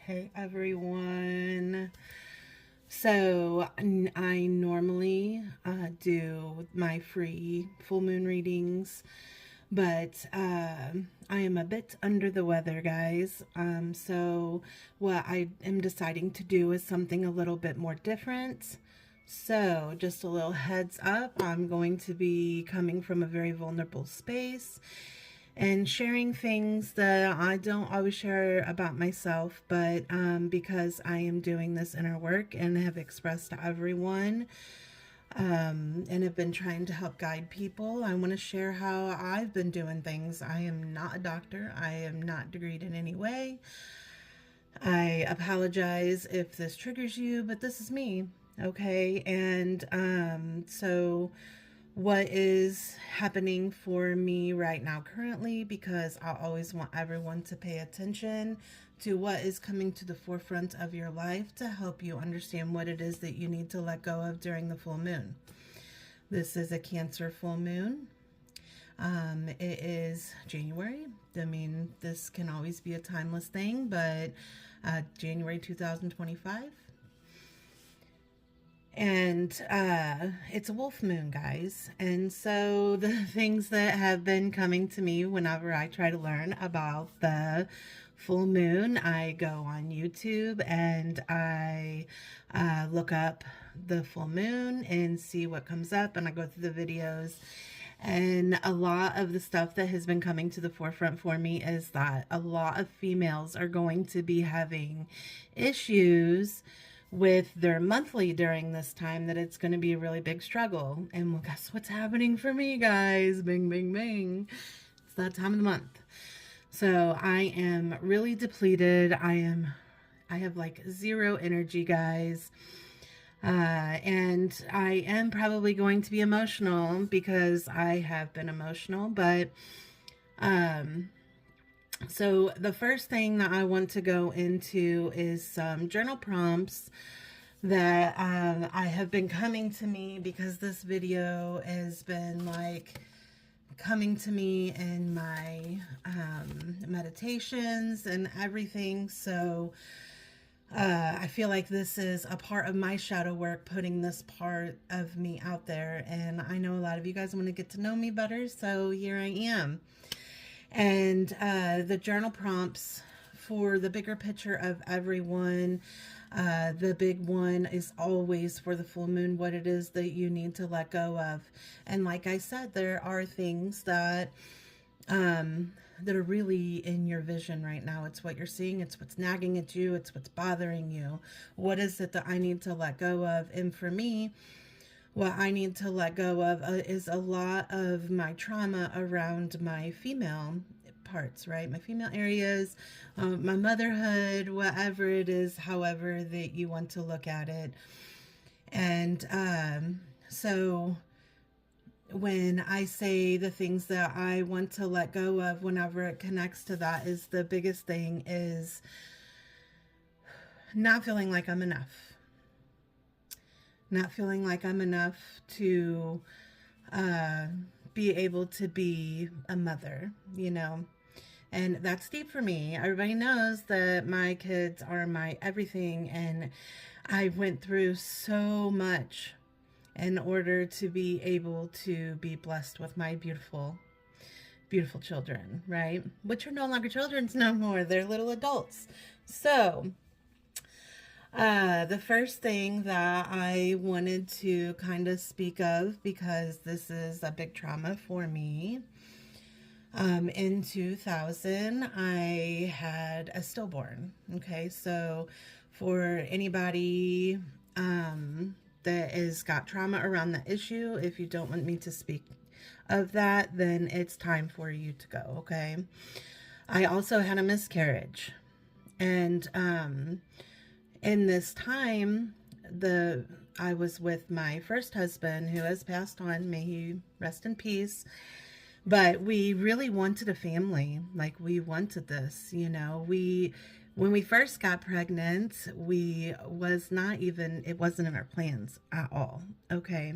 Hey everyone. So I normally do my free full moon readings, but I am a bit under the weather, guys. So what I am deciding to do is something a little bit more different. So just a little heads up, I'm going to be coming from a very vulnerable space and sharing things that I don't always share about myself, but because I am doing this inner work and have expressed to everyone and have been trying to help guide people, I want to share how I've been doing things. I am not a doctor, I am not degreed in any way. I apologize if this triggers you, but this is me, okay? And so what is happening for me right now currently, because I always want everyone to pay attention to what is coming to the forefront of your life to help you understand what it is that you need to let go of during the full moon. This is a Cancer full moon. It is January. I mean, this can always be a timeless thing, but January 2025. And it's a wolf moon, guys. And so the things that have been coming to me whenever I try to learn about the full moon, I go on YouTube and I look up the full moon and see what comes up, and I go through the videos. And a lot of the stuff that has been coming to the forefront for me is that a lot of females are going to be having issues with their monthly during this time, that it's going to be a really big struggle. And well, guess what's happening for me, guys? Bing, bing, bing. It's that time of the month. So I am really depleted. I have like zero energy, guys. And I am probably going to be emotional because I have been emotional, but so the first thing that I want to go into is some journal prompts that I have been coming to me, because this video has been like coming to me in my meditations and everything. So I feel like this is a part of my shadow work, putting this part of me out there. And I know a lot of you guys want to get to know me better, so here I am. And the journal prompts for the bigger picture of everyone. The big one is always for the full moon, what it is that you need to let go of. And like I said, there are things that that are really in your vision right now. It's what you're seeing, it's what's nagging at you, it's what's bothering you. What is it that I need to let go of? And for me, what I need to let go of is a lot of my trauma around my female parts, right? My female areas, my motherhood, whatever it is, however that you want to look at it. And so when I say the things that I want to let go of, whenever it connects to that, is the biggest thing is not feeling like I'm enough. Not feeling like I'm enough to be able to be a mother, you know. And that's deep for me. Everybody knows that my kids are my everything, and I went through so much in order to be able to be blessed with my beautiful, beautiful children, right? Which are no longer children no more. They're little adults. So the first thing that I wanted to kind of speak of, because this is a big trauma for me, in 2000, I had a stillborn. Okay, so for anybody that has got trauma around the issue, if you don't want me to speak of that, then it's time for you to go, okay? I also had a miscarriage. And in this time, I was with my first husband, who has passed on. May he rest in peace. But we really wanted a family. Like, we wanted this, you know. When we first got pregnant, it wasn't in our plans at all, okay?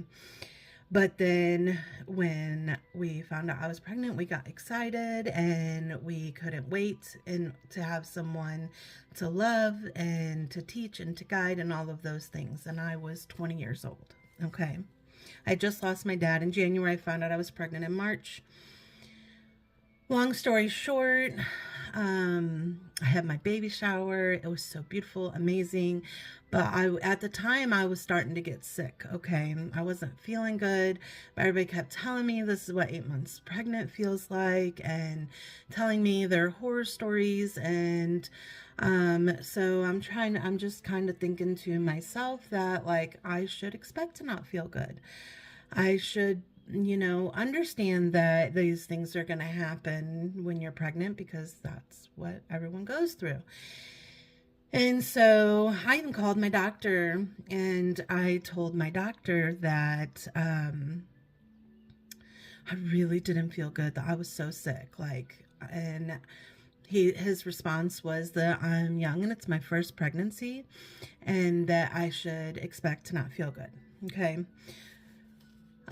But then when we found out I was pregnant, we got excited and we couldn't wait and to have someone to love and to teach and to guide and all of those things. And I was 20 years old. Okay. I just lost my dad in January. I found out I was pregnant in March. Long story short, I had my baby shower. It was so beautiful, amazing. But at the time, I was starting to get sick. Okay. I wasn't feeling good, but everybody kept telling me this is what 8 months pregnant feels like and telling me their horror stories. And, so I'm just kind of thinking to myself that like, I should expect to not feel good. I should, understand that these things are going to happen when you're pregnant because that's what everyone goes through. And so I even called my doctor and I told my doctor that I really didn't feel good, that I was so sick. And his response was that I'm young and it's my first pregnancy and that I should expect to not feel good. Okay.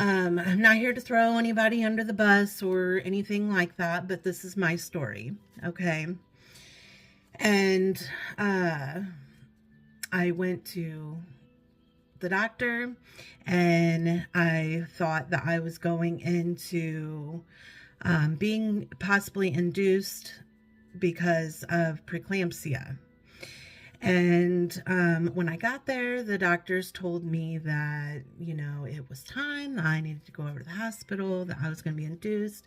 I'm not here to throw anybody under the bus or anything like that, but this is my story, okay? And I went to the doctor and I thought that I was going into being possibly induced because of preeclampsia. And when I got there, the doctors told me that, it was time, that I needed to go over to the hospital, that I was going to be induced,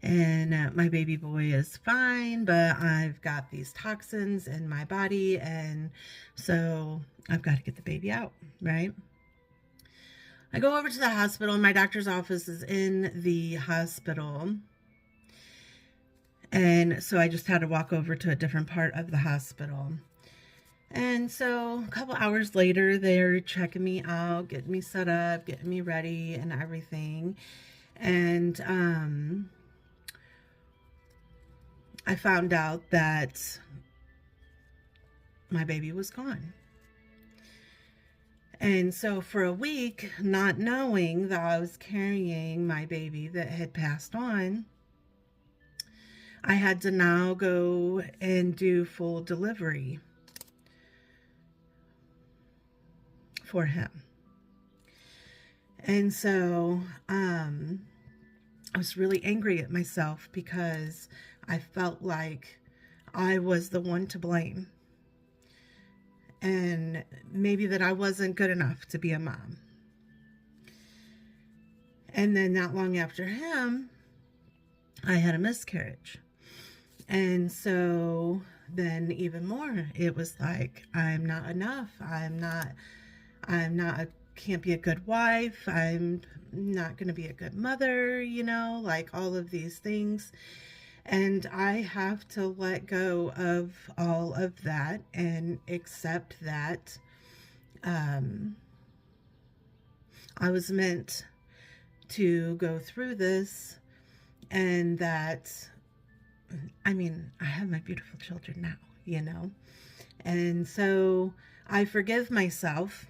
and my baby boy is fine, but I've got these toxins in my body, and so I've got to get the baby out, right? I go over to the hospital, and my doctor's office is in the hospital, and so I just had to walk over to a different part of the hospital. And so a couple hours later, they're checking me out, getting me set up, getting me ready and everything. And I found out that my baby was gone. And so for a week, not knowing that I was carrying my baby that had passed on, I had to now go and do full delivery for him. And so I was really angry at myself because I felt like I was the one to blame. And maybe that I wasn't good enough to be a mom. And then not long after him, I had a miscarriage. And so then even more, it was like, I'm not enough. Can't be a good wife. I'm not going to be a good mother, like all of these things. And I have to let go of all of that and accept that I was meant to go through this, and that, I have my beautiful children now, And so I forgive myself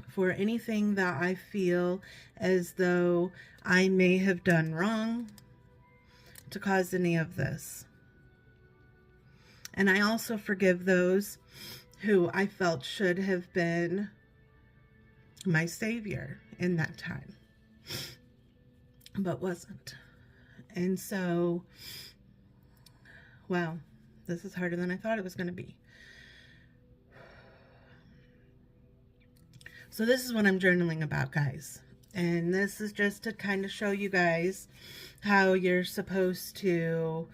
for anything that I feel as though I may have done wrong to cause any of this. And I also forgive those who I felt should have been my savior in that time, but wasn't. And so, wow, this is harder than I thought it was going to be. So this is what I'm journaling about, guys. And this is just to kind of show you guys how you're supposed to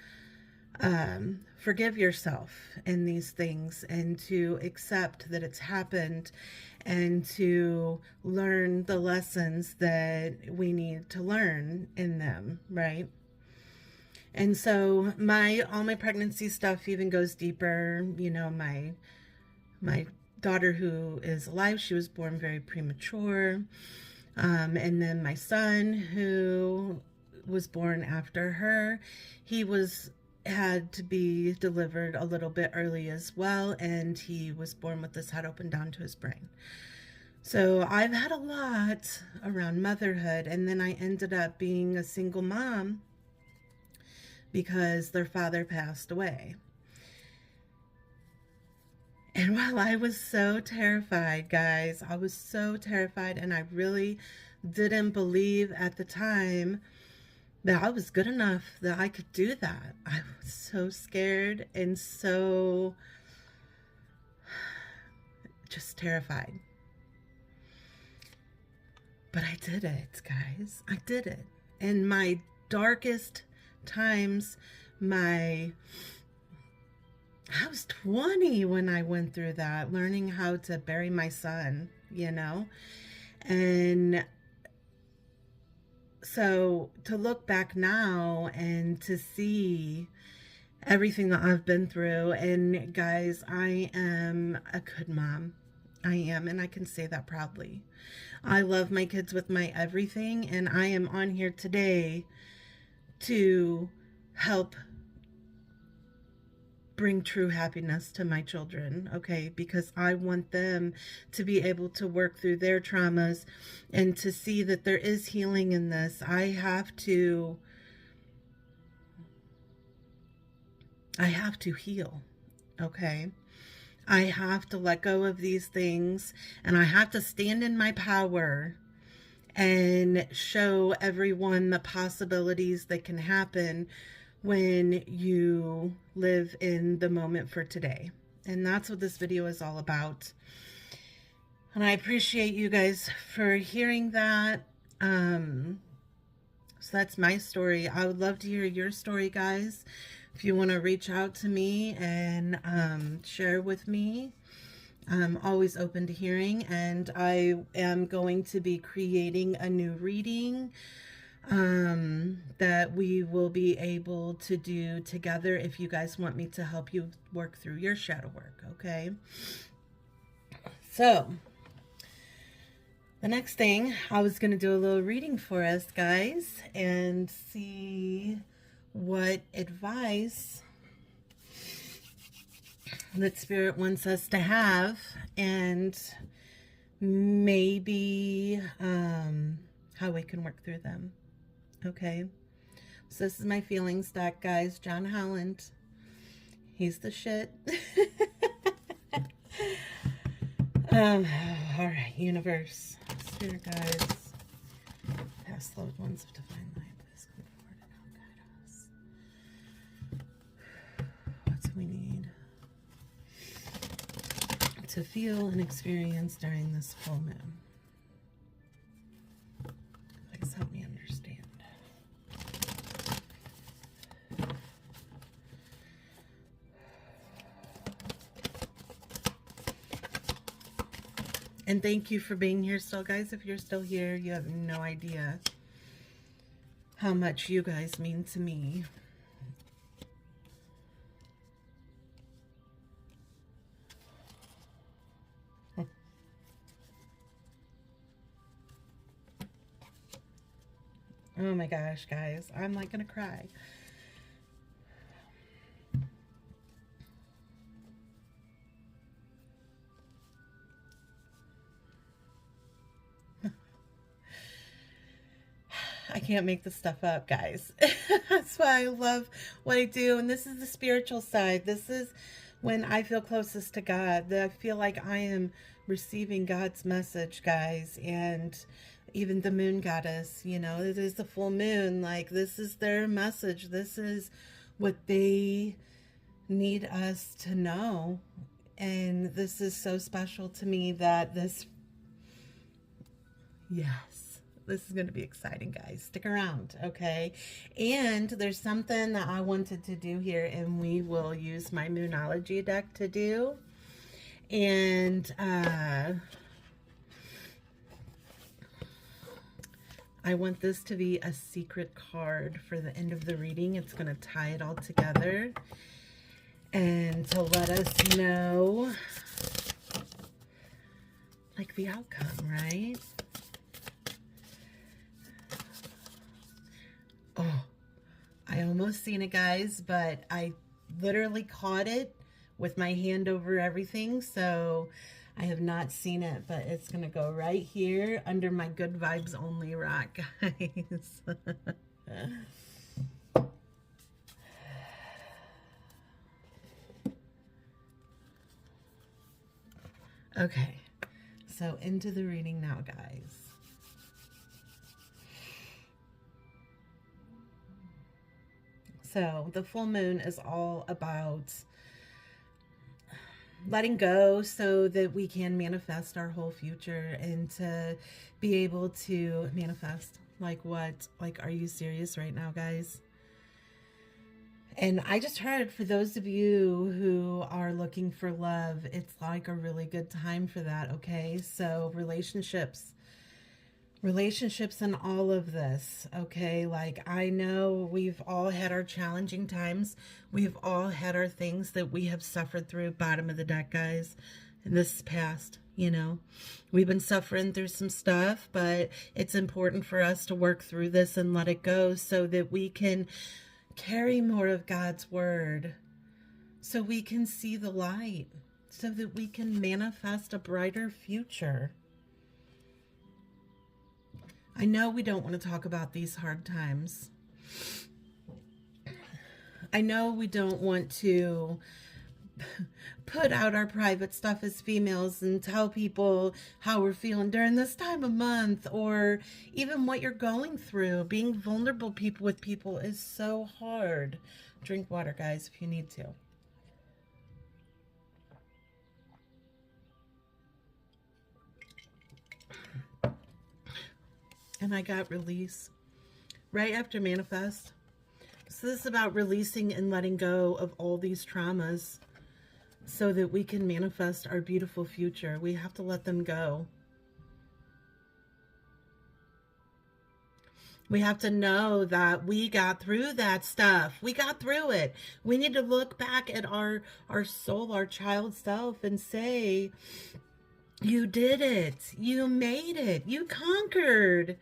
forgive yourself in these things and to accept that it's happened and to learn the lessons that we need to learn in them, right? And so all my pregnancy stuff even goes deeper. My daughter who is alive, she was born very premature. And then my son who was born after her, he had to be delivered a little bit early as well, and he was born with his head open down to his brain. So I've had a lot around motherhood, and then I ended up being a single mom because their father passed away. And while I was so terrified, guys, I was so terrified, and I really didn't believe at the time that I was good enough that I could do that. I was so scared and so just terrified. But I did it, guys. I did it. In my darkest times, I was 20 when I went through that, learning how to bury my son, you know? And so to look back now and to see everything that I've been through, and guys, I am a good mom. I am, and I can say that proudly. I love my kids with my everything, and I am on here today to help bring true happiness to my children, okay? Because I want them to be able to work through their traumas and to see that there is healing in this. I have to heal, okay? I have to let go of these things, and I have to stand in my power and show everyone the possibilities that can happen when you live in the moment for today. And that's what this video is all about. And I appreciate you guys for hearing that. So that's my story. I would love to hear your story, guys. If you want to reach out to me and share with me, I'm always open to hearing. And I am going to be creating a new reading that we will be able to do together if you guys want me to help you work through your shadow work, okay? So, the next thing, I was going to do a little reading for us, guys, and see what advice that Spirit wants us to have, and maybe how we can work through them. Okay, so this is my feelings deck, guys. John Holland, he's the shit. All right, universe, spirit guides, past loved ones of divine light, please come forward and help guide us. What do we need to feel and experience during this full moon? Please help me understand. And thank you for being here still, guys. If you're still here, you have no idea how much you guys mean to me. Oh my gosh, guys. I'm like gonna cry. I can't make this stuff up, guys. That's why I love what I do. And this is the spiritual side. This is when I feel closest to God. That I feel like I am receiving God's message, guys. And even the moon goddess, you know, it is the full moon. Like, this is their message. This is what they need us to know. And this is so special to me that this, yes. This is going to be exciting, guys. Stick around, okay? And there's something that I wanted to do here, and we will use my Moonology deck to do. And I want this to be a secret card for the end of the reading. It's going to tie it all together and to let us know, like, the outcome, right? Oh, I almost seen it, guys, but I literally caught it with my hand over everything. So I have not seen it, but it's going to go right here under my good vibes only rock, guys. Okay, so into the reading now, guys. So the full moon is all about letting go so that we can manifest our whole future and to be able to manifest. Like what? Like, are you serious right now, guys? And I just heard, for those of you who are looking for love, it's like a really good time for that, okay? So relationships and all of this, okay? Like, I know we've all had our challenging times. We've all had our things that we have suffered through. Bottom of the deck, guys. And this is past, you know. We've been suffering through some stuff, but it's important for us to work through this and let it go so that we can carry more of God's word, so we can see the light, so that we can manifest a brighter future. I know we don't want to talk about these hard times. I know we don't want to put out our private stuff as females and tell people how we're feeling during this time of month, or even what you're going through. Being vulnerable with people is so hard. Drink water, guys, if you need to. And I got release right after manifest. So this is about releasing and letting go of all these traumas so that we can manifest our beautiful future. We have to let them go. We have to know that we got through that stuff. We got through it. We need to look back at our soul, our child self, and say, you did it. You made it. You conquered.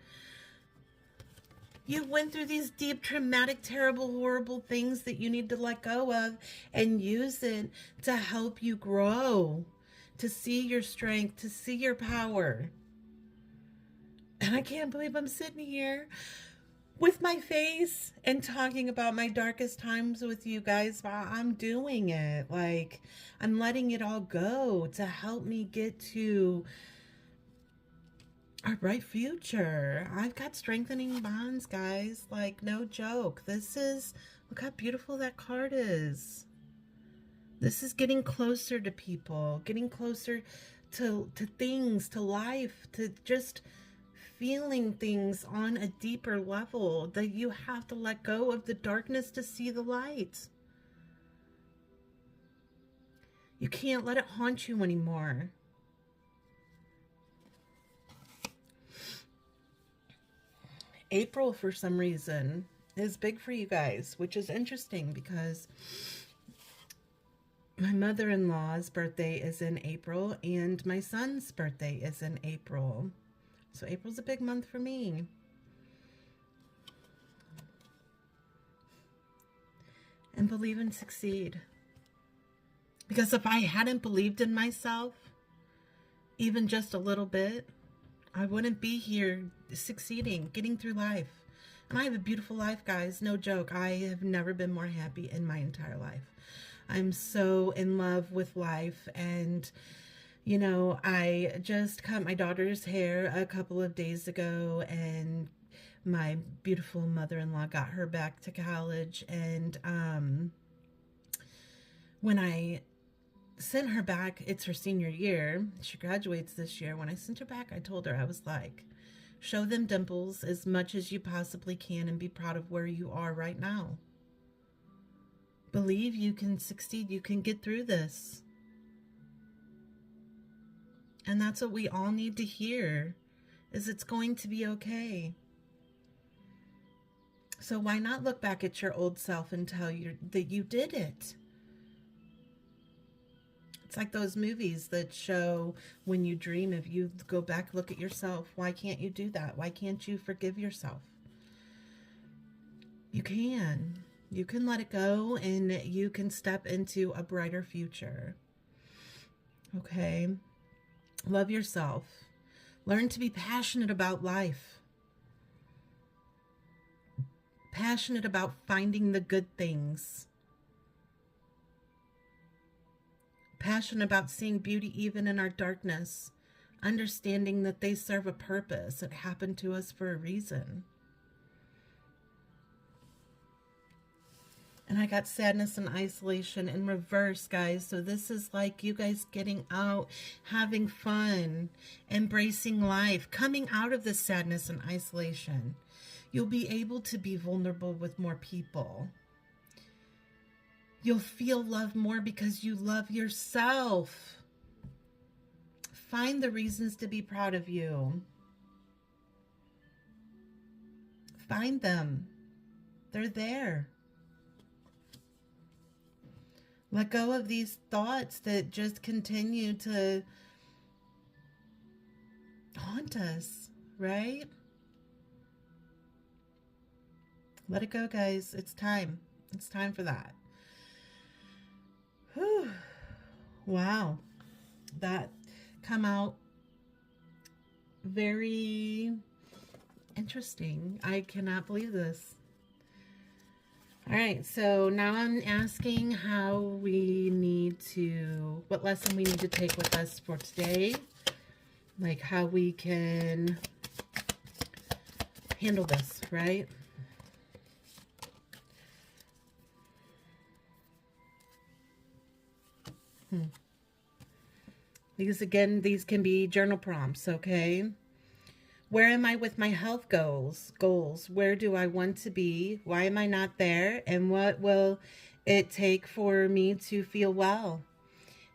You went through these deep, traumatic, terrible, horrible things that you need to let go of and use it to help you grow, to see your strength, to see your power. And I can't believe I'm sitting here with my face and talking about my darkest times with you guys while I'm doing it. Like, I'm letting it all go to help me get to our bright future. I've got strengthening bonds, guys. Like, no joke. This is, look how beautiful that card is. This is getting closer to people, getting closer to things, to life, to just feeling things on a deeper level, that you have to let go of the darkness to see the light. You can't let it haunt you anymore. April, for some reason, is big for you guys, which is interesting because my mother-in-law's birthday is in April and my son's birthday is in April. So April's a big month for me. And believe and succeed. Because if I hadn't believed in myself, even just a little bit, I wouldn't be here succeeding, getting through life. And I have a beautiful life, guys. No joke. I have never been more happy in my entire life. I'm so in love with life. And, you know, I just cut my daughter's hair a couple of days ago, and my beautiful mother-in-law got her back to college. And when I sent her back, it's her senior year, she graduates this year. When I sent her back, I told her, I was like, show them dimples as much as you possibly can and be proud of where you are right now. Believe you can succeed. You can get through this. And that's what we all need to hear, is it's going to be okay. So why not look back at your old self and tell you that you did it? It's like those movies that show when you dream, if you go back, look at yourself. Why can't you do that? Why can't you forgive yourself? You can. You can let it go and you can step into a brighter future. Okay? Love yourself. Learn to be passionate about life. Passionate about finding the good things. Passionate about seeing beauty even in our darkness. Understanding that they serve a purpose. It happened to us for a reason. And I got sadness and isolation in reverse, guys. So this is like you guys getting out, having fun, embracing life, coming out of this sadness and isolation. You'll be able to be vulnerable with more people. You'll feel love more because you love yourself. Find the reasons to be proud of you. Find them. They're there. Let go of these thoughts that just continue to haunt us, right? Let it go, guys. It's time. It's time for that. Whew. Wow. That come out very interesting. I cannot believe this. All right, so now I'm asking how we need to, what lesson we need to take with us for today, like how we can handle this, right? Because again, these can be journal prompts, okay? Where am I with my health goals? Where do I want to be? Why am I not there? And what will it take for me to feel well?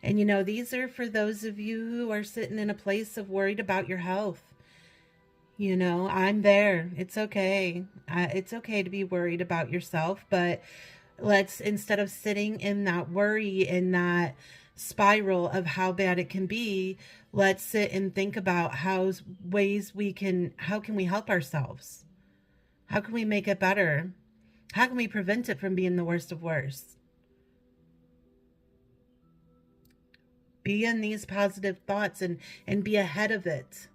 And you know, these are for those of you who are sitting in a place of worried about your health. You know, I'm there. It's okay. It's okay to be worried about yourself, but let's, instead of sitting in that worry and that spiral of how bad it can be, let's sit and think about how can we help ourselves? How can we make it better? How can we prevent it from being the worst of worst? Be in these positive thoughts and be ahead of it.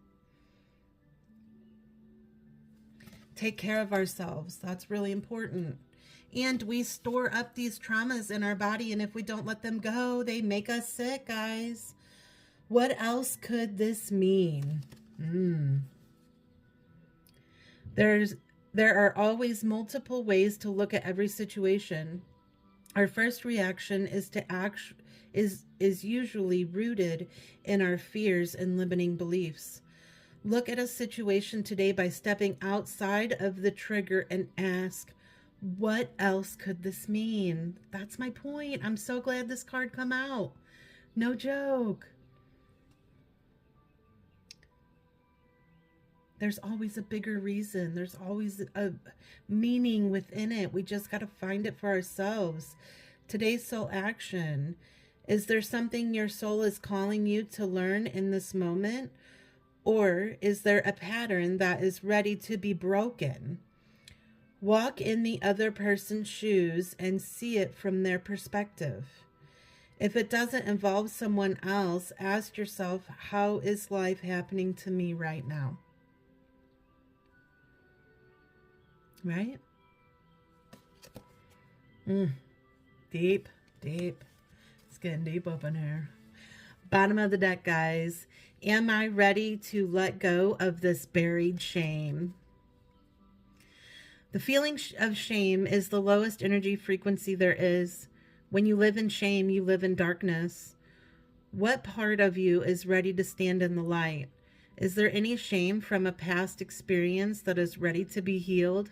Take care of ourselves. That's really important. And we store up these traumas in our body, and if we don't let them go, they make us sick, guys. What else could this mean? There are always multiple ways to look at every situation. Our first reaction is to act is usually rooted in our fears and limiting beliefs. Look at a situation today by stepping outside of the trigger and ask, what else could this mean? That's my point. I'm so glad this card come out. No joke. There's always a bigger reason. There's always a meaning within it. We just got to find it for ourselves. Today's soul action. Is there something your soul is calling you to learn in this moment? Or is there a pattern that is ready to be broken? Walk in the other person's shoes and see it from their perspective. If it doesn't involve someone else, ask yourself, how is life happening to me right now? Right? Deep, deep. It's getting deep up in here. Bottom of the deck, guys. Am I ready to let go of this buried shame? The feeling of shame is the lowest energy frequency there is. When you live in shame, you live in darkness. What part of you is ready to stand in the light? Is there any shame from a past experience that is ready to be healed?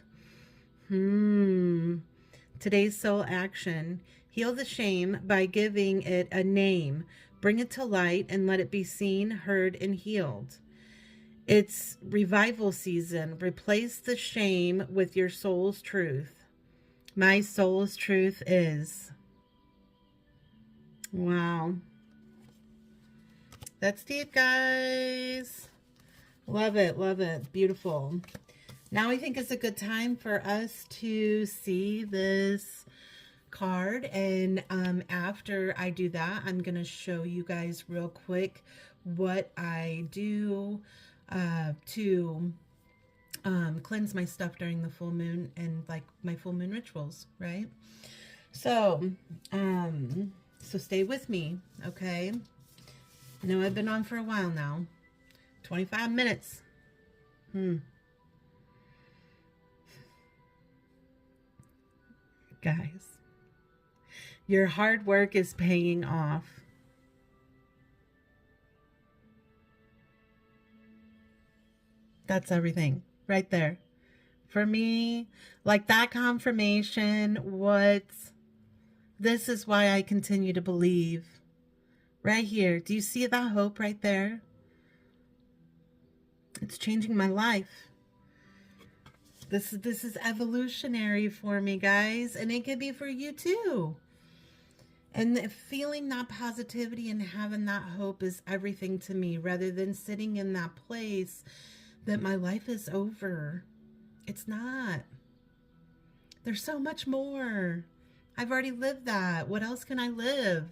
Today's soul action. Heal the shame by giving it a name. Bring it to light and let it be seen, heard, and healed. It's revival season. Replace the shame with your soul's truth. My soul's truth is. Wow. That's deep, guys. Love it. Love it. Beautiful. Now I think it's a good time for us to see this card. And after I do that, I'm going to show you guys real quick what I do to cleanse my stuff during the full moon and like my full moon rituals, right? So, so stay with me, okay? I know I've been on for a while now. 25 minutes. Guys, your hard work is paying off. That's everything right there. For me, like that confirmation, this is why I continue to believe. Right here. Do you see that hope right there? It's changing my life. This is evolutionary for me, guys, and it could be for you too. And feeling that positivity and having that hope is everything to me, rather than sitting in that place that my life is over. It's not. There's so much more. I've already lived that. What else can I live?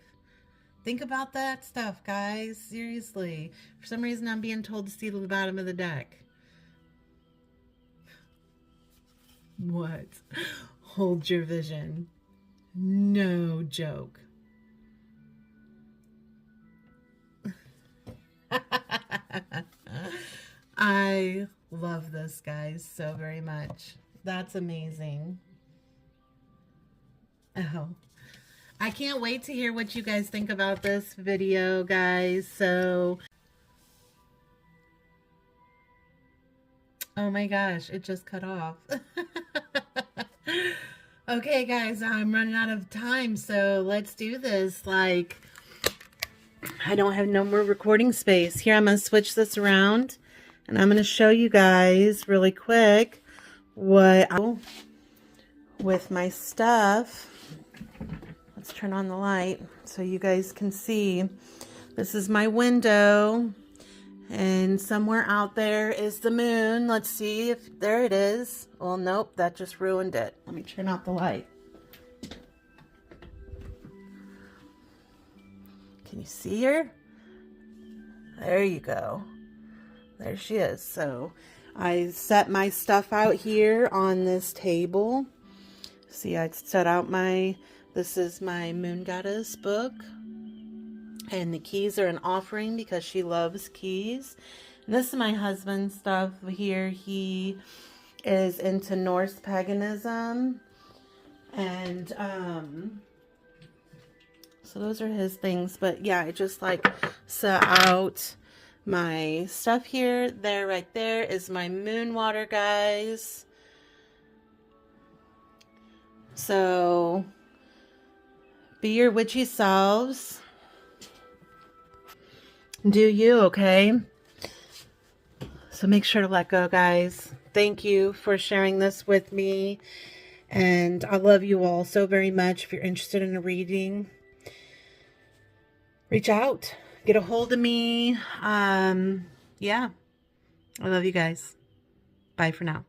Think about that stuff, guys. Seriously. For some reason, I'm being told to see to the bottom of the deck. What? Hold your vision. No joke. I love this, guys, so very much. That's amazing. Oh, I can't wait to hear what you guys think about this video, guys. So, oh my gosh, it just cut off. Okay, guys, I'm running out of time, so let's do this. Like, I don't have no more recording space. Here, I'm going to switch this around, and I'm going to show you guys really quick what I do with my stuff. Let's turn on the light so you guys can see. This is my window, and somewhere out there is the moon. Let's see if there it is. Well, nope, that just ruined it. Let me turn out the light. Can you see her? There you go. There she is. So I set my stuff out here on this table. See, I set out this is my Moon Goddess book. And the keys are an offering because she loves keys. And this is my husband's stuff here. He is into Norse paganism. And so those are his things. But yeah, I just like set out my stuff here. There, right there is my moon water, guys. So be your witchy selves. Do you, okay? So make sure to let go, guys. Thank you for sharing this with me. And I love you all so very much. If you're interested in a reading, reach out. Get a hold of me. Yeah. I love you guys. Bye for now.